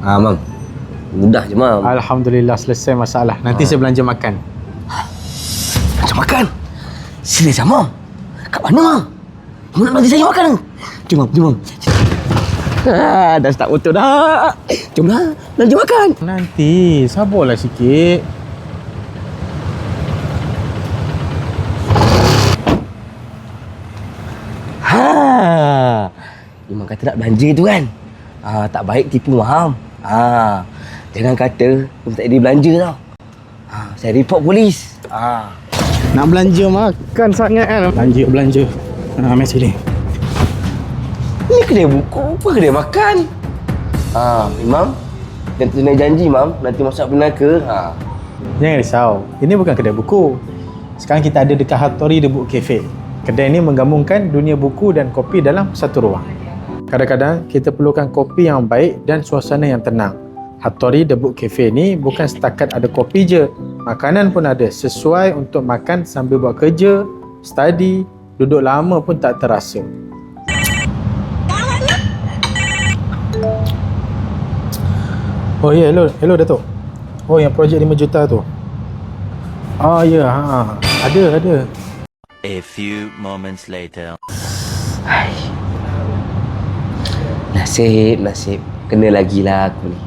Mam. Mudah je, Mam. Alhamdulillah selesai masalah. Nanti saya belanja makan. Macam makan? Serius, Mam? Kat mana, Mam? Mam nak bagi saya makan? Jom, Mam. Dah start motor dah. Jomlah, belanja makan. Nanti, sabarlah sikit. Memang kata nak belanja tu kan. Tak baik tipu Mam. Jangan kata Mam tak jadi belanja tau. Saya report polis. Nak belanja makan sangat kan? Belanja. Mari sini. Ni kedai buku, apa kedai makan? Imam, dan tunai janji Mam, nanti masuk penaka. Jangan risau. Ini bukan kedai buku. Sekarang kita ada dekat Hattori The Book Cafe. Kedai ini menggabungkan dunia buku dan kopi dalam satu ruang. Kadang-kadang kita perlukan kopi yang baik dan suasana yang tenang. Hattori The Book Cafe ni bukan setakat ada kopi je. Makanan pun ada, sesuai untuk makan sambil buat kerja, study, duduk lama pun tak terasa. Oh ya, hello Datuk. Oh, yang projek 5 juta tu. Oh ya, ada. A few moments later. Nasib. Kena lagi lah aku ni.